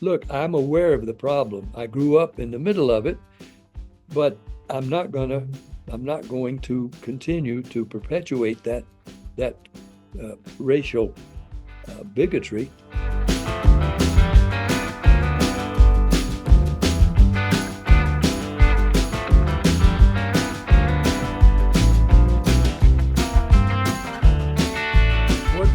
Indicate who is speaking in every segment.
Speaker 1: look, I'm aware of the problem. I grew up in the middle of it, but I'm not gonna, I'm not going to continue to perpetuate that racial bigotry.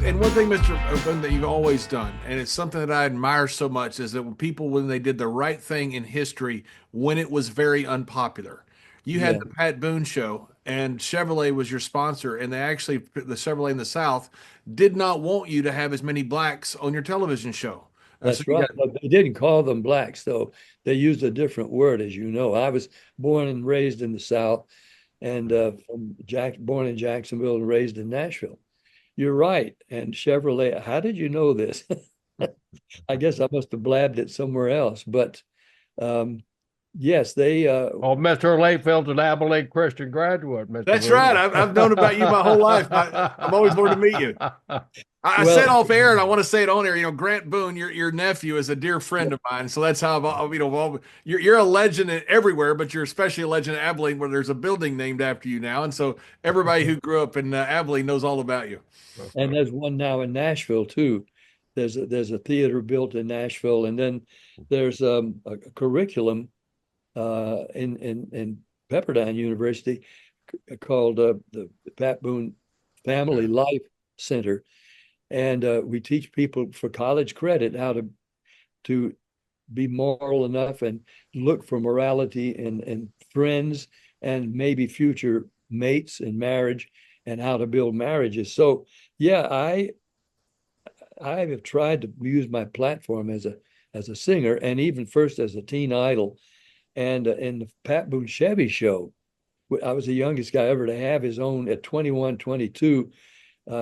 Speaker 2: And one thing, Mr. Boone, that you've always done, and it's something that I admire so much, is that when they did the right thing in history when it was very unpopular. You had
Speaker 1: Yeah,
Speaker 2: the Pat Boone show, and Chevrolet was your sponsor, and the Chevrolet in the South, did not want you to have as many blacks on your television show. So
Speaker 1: that's
Speaker 2: you
Speaker 1: right.
Speaker 2: got,
Speaker 1: But they didn't call them blacks, though. They used a different word, as you know. I was born and raised in the South, and born in Jacksonville and raised in Nashville. You're right. And Chevrolet, how did you know this? I guess I must have blabbed it somewhere else. But um, yes, they
Speaker 3: Oh, Mr. Layfield's an Abilene Christian graduate, Mr.
Speaker 2: that's
Speaker 3: Boone.
Speaker 2: right. I've known about you my whole life. I'm always wanted to meet you. I said
Speaker 1: well,
Speaker 2: off air, and I want to say it on air. Grant Boone, your nephew, is a dear friend of mine. So that's how you're a legend everywhere, but you're especially a legend at Abilene, where there's a building named after you now. And so everybody who grew up in Abilene knows all about you.
Speaker 1: and there's one now in Nashville too. There's a theater built in Nashville, and then there's a curriculum in Pepperdine University called the Pat Boone Family Life Center, and we teach people for college credit how to be moral enough and look for morality in friends and maybe future mates in marriage and how to build marriages. So yeah, I have tried to use my platform as a singer and even first as a teen idol. And in the Pat Boone Chevy show, I was the youngest guy ever to have his own at 21, 22,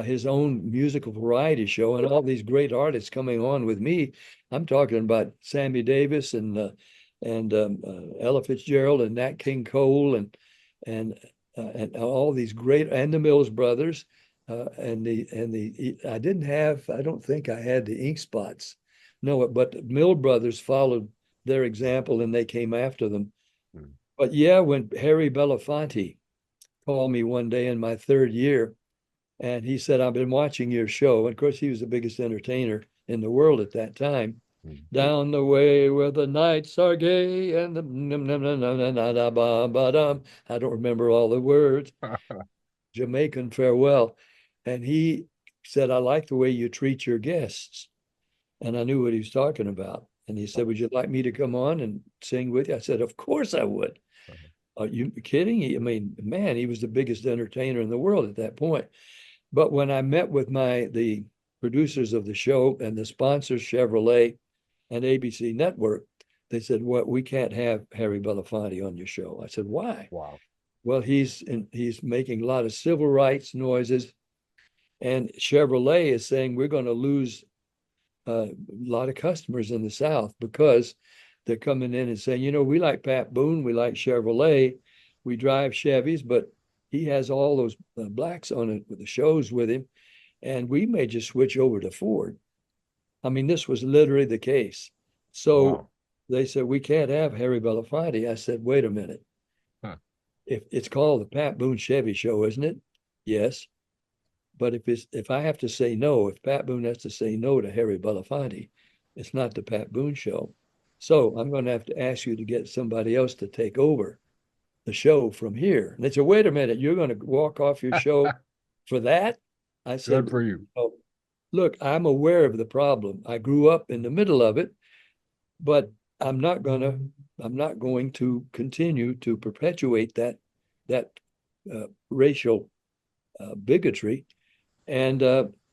Speaker 1: his own musical variety show, and all these great artists coming on with me. I'm talking about Sammy Davis and Ella Fitzgerald and Nat King Cole and all these great and the Mills Brothers. I don't think I had the ink spots. No, but the Mill Brothers followed their example and they came after them. But yeah, when Harry Belafonte called me one day in my third year, and he said, I've been watching your show. And of course, he was the biggest entertainer in the world at that time. Down the way where the nights are gay and the I don't remember all the words. Jamaican farewell. And he said, I like the way you treat your guests. And I knew what he was talking about. And he said, would you like me to come on and sing with you? I said, of course I would. Are you kidding? I mean, man, he was the biggest entertainer in the world at that point. But when I met with the producers of the show and the sponsors, Chevrolet and ABC Network, they said, well, we can't have Harry Belafonte on your show. I said, why?
Speaker 3: Wow.
Speaker 1: Well, he's making a lot of civil rights noises, and Chevrolet is saying we're going to lose a lot of customers in the South because they're coming in and saying, we like Pat Boone, we like Chevrolet, we drive Chevys, but he has all those blacks on it with the shows with him, and we may just switch over to Ford. I mean, this was literally the case. So
Speaker 3: Wow.
Speaker 1: they said, we can't have Harry Belafonte. I said, wait a minute.
Speaker 3: Huh.
Speaker 1: If it's called the Pat Boone Chevy Show, isn't it? Yes. But if I have to say no, if Pat Boone has to say no to Harry Belafonte, it's not the Pat Boone Show. So I'm going to have to ask you to get somebody else to take over the show from here. And they said, wait a minute, you're going to walk off your show for that? I
Speaker 3: Good
Speaker 1: said,
Speaker 3: for you.
Speaker 1: oh, look, I'm aware of the problem. I grew up in the middle of it, but I'm not going to continue to perpetuate that racial bigotry. And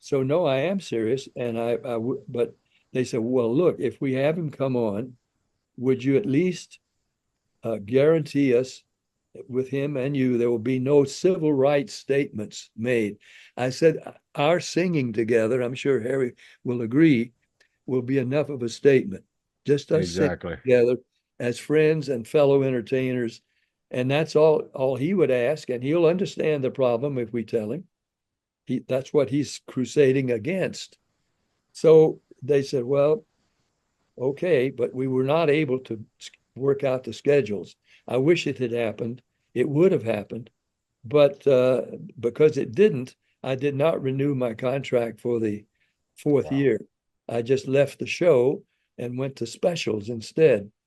Speaker 1: so, no, I am serious. And but they said, well, look, if we have him come on, would you at least guarantee us with him and you, there will be no civil rights statements made? I said, our singing together, I'm sure Harry will agree, will be enough of a statement. Just us singing
Speaker 3: Exactly.
Speaker 1: together as friends and fellow entertainers. And that's all he would ask. And he'll understand the problem if we tell him. That's what he's crusading against. So they said, well, okay, but we were not able to work out the schedules. I wish it had happened. It would have happened, but because it didn't, I did not renew my contract for the fourth
Speaker 3: Wow.
Speaker 1: year. I just left the show and went to specials instead.